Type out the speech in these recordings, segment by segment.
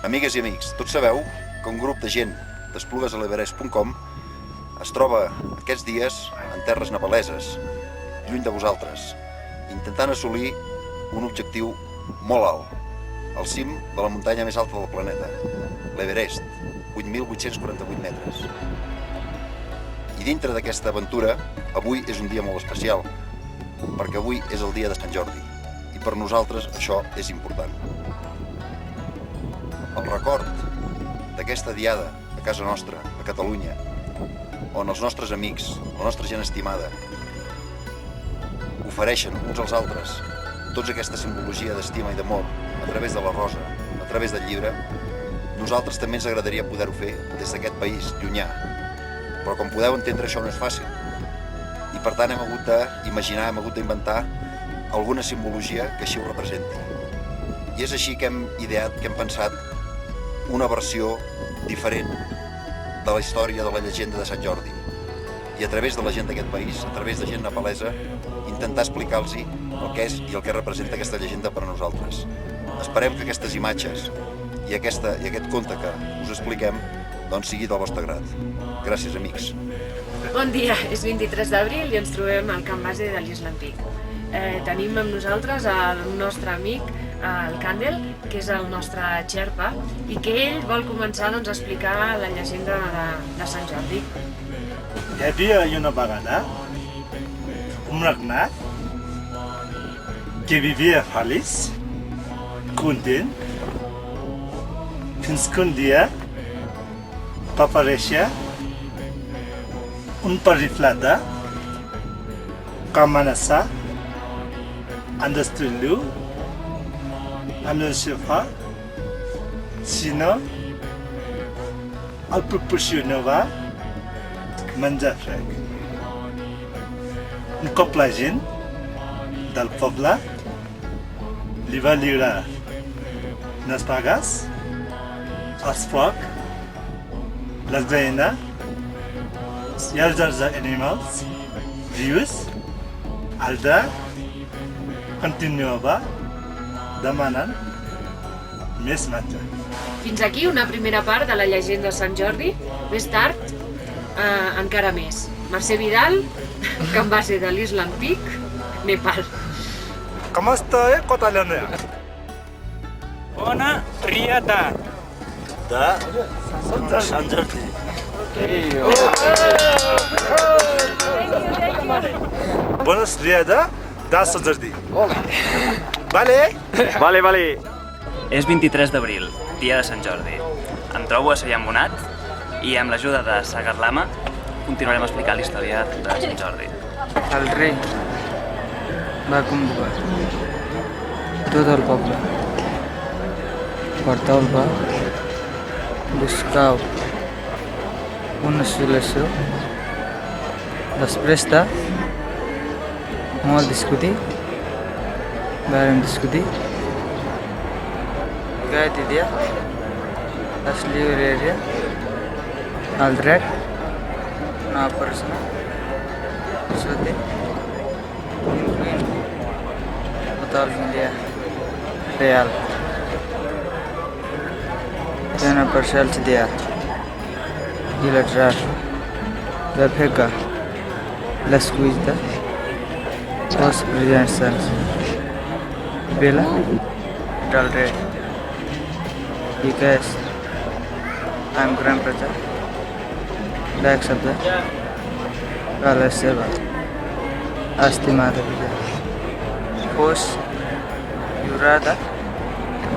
Amigues i amics, tots sabeu que un grup de gent d'espluguesaleverest.com es troba aquests dies en terres nepaleses, lluny de vosaltres, intentant assolir un objectiu molt alt, al cim de la muntanya més alta del planeta, l'Everest, 8.848 metres. I dintre d'aquesta aventura, avui és un dia molt especial, perquè avui és el dia de Sant Jordi, i per nosaltres això és important. El record d'aquesta diada a casa nostra, a Catalunya, on els nostres amics, la nostra gent estimada, ofereixen uns als altres tota aquesta simbologia d'estima i d'amor a través de la rosa, a través del llibre, nosaltres també ens agradaria poder-ho fer des d'aquest país llunyà. Però com podeu entendre, això no és fàcil. I per tant hem hagut d'imaginar, hem hagut d'inventar alguna simbologia que així ho representi. I és així que hem ideat, que hem pensat una versió diferent de la història de la llegenda de Sant Jordi. I a través de la gent d'aquest país, a través de gent nepalesa, intentar explicar-los el que és i el que representa aquesta llegenda per a nosaltres. Esperem que aquestes imatges i aquest conte que us expliquem doncs sigui del vostre grat. Gràcies, amics. Bon dia, és 23 d'abril i ens trobem al camp base de l'Island Peak. Tenim amb nosaltres el nostre amic, el Kandel, que és el nostre xerpa, i que ell vol començar a explicar la llegenda de Sant Jordi. Hi havia una vegada un regnat que vivia feliç, content, fins que un dia va aparèixer un periflata que amenaçar en destruir-lo amb el sofà, si no el proporcionava menjar frec. Un cop la gent del poble li va lliurar les vagues, el foc, les gallines i els altres animals vius, el drac continuava demanant més menjar. Fins aquí una primera part de la llegenda de Sant Jordi. Més tard, encara més. Mercè Vidal, camp base de l'Island Peak, Nepal. Com esteu, Catalunya? Bona riada. De Sant Jordi. Bones riada de Sant Jordi. Vale? Vale. És 23 d'abril, dia de Sant Jordi. Em trobo a Sollambonat i amb l'ajuda de Sagar Lama continuarem explicant la història de Sant Jordi. El rei va convocar tot el poble per tal de buscar una solució. Després de molt discutir, vàrem discutir. Aquest dia es lliuraria el dret a una persona sota incloent tota la família real. Té una parcialitat bilateral de fer que l'escuita els presidents Vila del rei i que és amb gran plaer d'acceptar que la seva estimada vida fos lliurada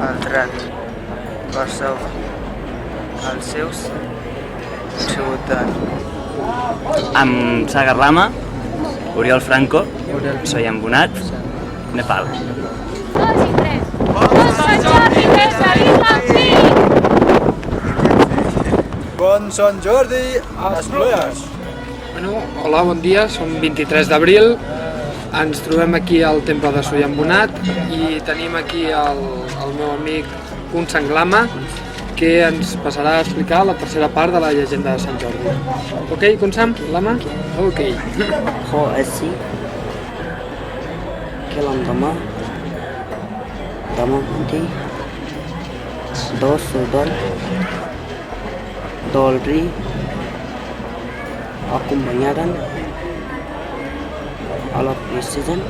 al dret per salvar els seus ciutadans. Amb Sagar Lama, Oriol Franco, Sollambonat, Nepal. 2 i 3. Bon Sant Jordi des de l'Island Peak! Bon Sant Jordi a Esplugues! Bueno, hola, bon dia, som 23 d'abril Ens trobem aquí al temple de Sollambonat i tenim aquí el meu amic Kunsanglama, que ens passarà a explicar la tercera part de la llegenda de Sant Jordi. Ok, Kunsam? Lama? Ok. Ho Esi Kelam Dama Damapunti Dosudal Dolri Akumbanyaran Ala Precision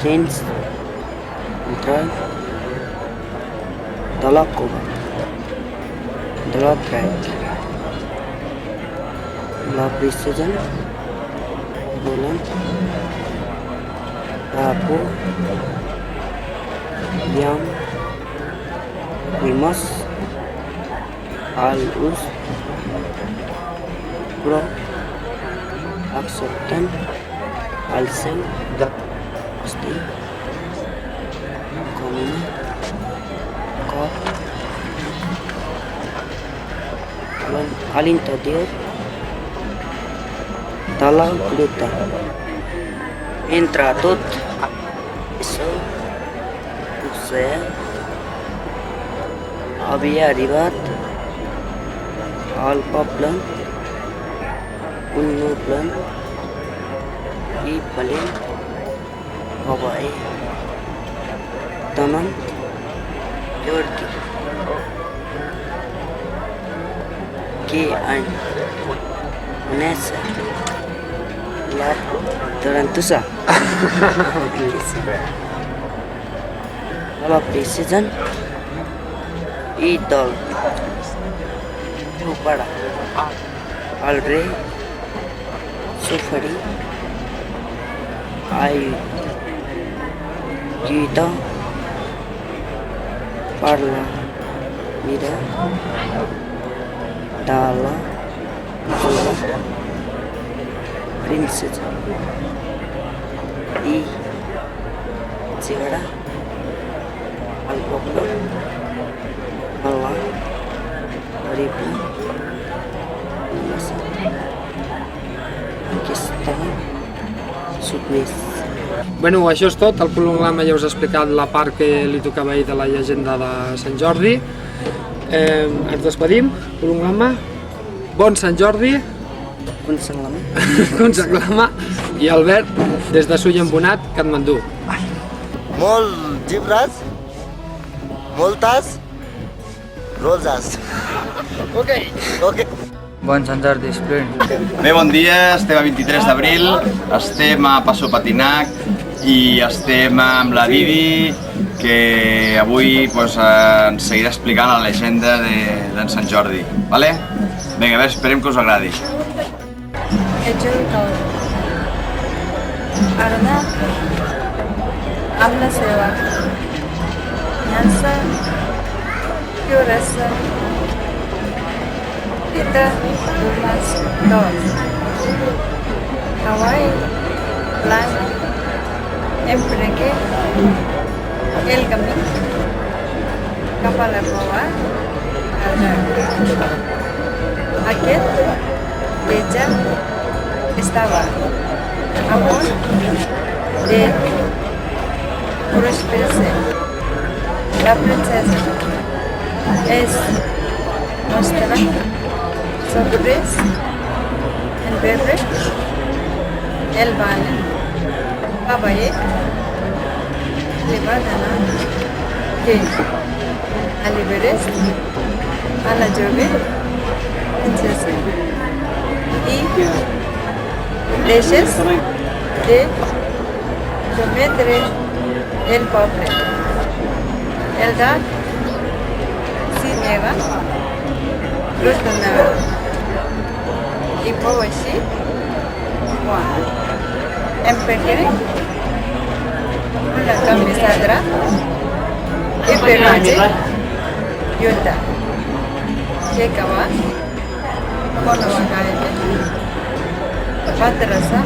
Chains Entrar Dalakova Dalakrak La Precision Bulan Rabu Yam Rimas Al-Us Pro Aksurtan Alsem Asti Komina Kor Alintadir Dala Gluta Entra tot Això potser havia arribat al poble un noble i valent cavall Taman Jordi que en Vanessa la Tarantusa la Precision i del teu pare el rei s'oferí a lluitar per la vida de la seva princesa i llegarà al poble a la perible que estava sotmès. Bueno, això és tot. El Kunsanglama ja us ha explicat la part que li tocava a ell de la llegenda de Sant Jordi. Ens despedim. Kunsanglama, bon Sant Jordi. Kunsanglama. I Albert, des de Sollambonat, Katmandú. Molts llibres, moltes roses. Ok. Bon Sant Jordi, Sprint. Bé, bon dia, estem a 23 d'abril, estem a Passo Patinac i estem amb la Didi, que avui ens seguirà explicant la llegenda d'en Sant Jordi. Vale? Vinga, a veure, esperem que us agradi. Arda amb la seva llança, puresa, Kita Dumas Dos Hawaii Plan Empregue El Camí cap a la Nova Aquest viatge estava a punt de prosperar. La princesa es mostra sorprès en veure el valent cavaller li va donar que alliberés a la jove princesa i deixés de cometre el poble. El gat s'hi nega, los donava. I fou així quan empegué una camiseta i pelatge lluita que acabà con la vegada va traçar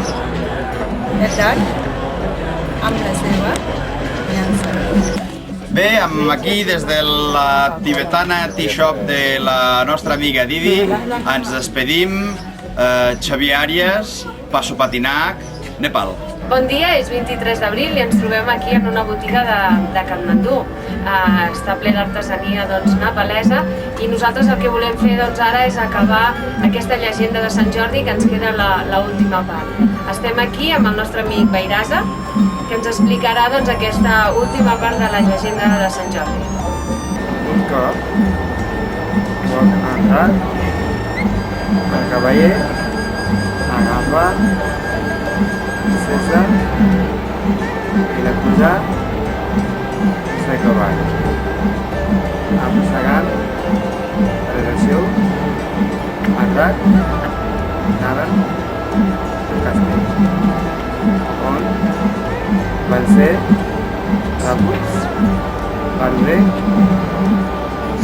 el gat amb la seva llança. Bé, aquí des de la tibetana tea shop de la nostra amiga Didi ens despedim. Xavier Àries, Passo Patinac, Nepal. Bon dia, és 23 d'abril i ens trobem aquí en una botiga de Katmandú. Està ple d'artesania nepalesa i nosaltres el que volem fer ara és acabar aquesta llegenda de Sant Jordi, que ens queda l'última part. Estem aquí amb el nostre amic Vairasa, que ens explicarà aquesta última part de la llegenda de Sant Jordi. Un cop pot entrar el cavaller agafa César i la puja de cavall, arrossegant el seu atac anaven al castell, on van ser rebuts per bé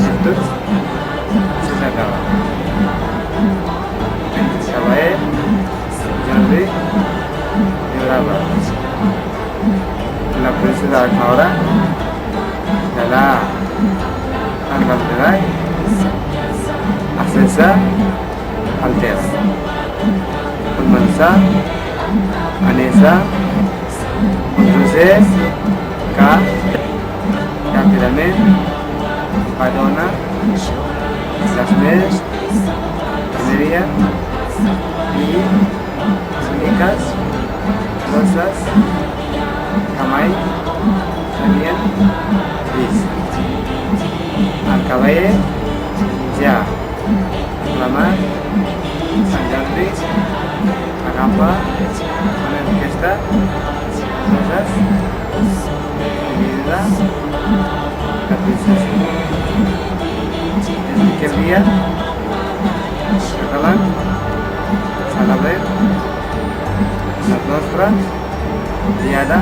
i tots se s'acaba. El cavaller Jordi llorava. La princesa Nora quedà amb el treball a César al terç. Començà a néixer un procés que ràpidament va donar les més primèries i úniques coses que mai s'havien vist. El cavaller ja proclamat Sant Jordi agafa una aquesta coses dividida la princesa. Des d'aquell dia catalans celebrem les nostres diada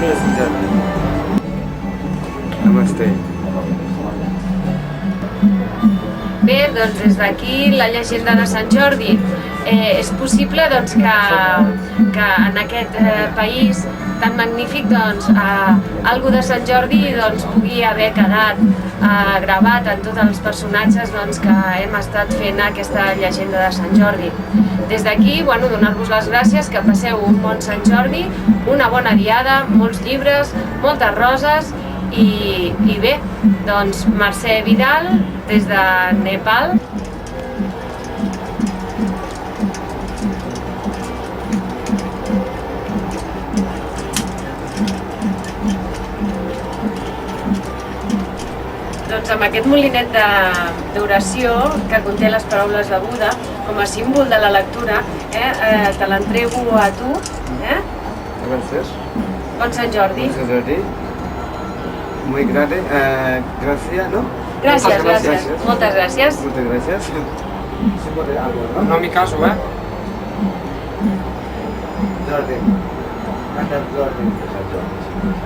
de Sant Jordi. Namaste. Bé, des d'aquí la llegenda de Sant Jordi. És possible que en aquest país tan magnífic algo de Sant Jordi pugui haver quedat gravat en tots els personatges que hem estat fent aquesta llegenda de Sant Jordi. Des d'aquí, donar-vos les gràcies, que passeu un bon Sant Jordi, una bona diada, molts llibres, moltes roses i bé, Mercè Vidal des de Nepal. Amb aquest molinet d'oració que conté les paraules de Buda, com a símbol de la lectura, te l'entrego a tu. Gràcies. Bon Sant Jordi. Bon Sant Jordi. Muy grande. Gràcies, no? Gràcies. Moltes gràcies. Moltes gràcies. No m'hi caso, Jordi. Canta Jordi.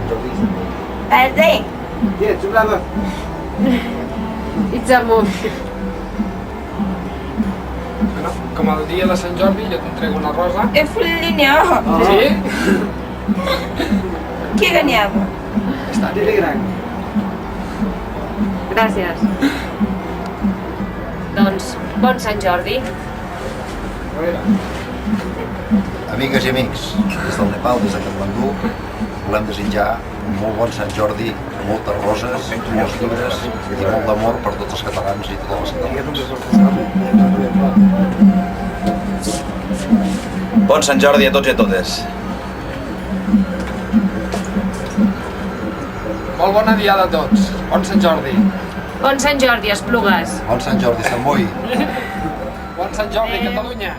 Jordi. Perdé. Què, xuplava? It's a movie. Com el dia de Sant Jordi, jo t'entrego una rosa. Es fullineo. Sí? Qui guanyava? Està. Dile gran. Gràcies. Bon Sant Jordi. Amigues i amics, des del Nepal, des de Katmandú, volem desitjar un molt bon Sant Jordi, moltes roses, molts llibres i molt d'amor per tots els catalans i totes les catalanes. Bon Sant Jordi a tots i a totes. Molt bona diada a tots. Bon Sant Jordi. Bon Sant Jordi, Esplugues. Bon Sant Jordi, Sant Boi. Bon Sant Jordi, Catalunya.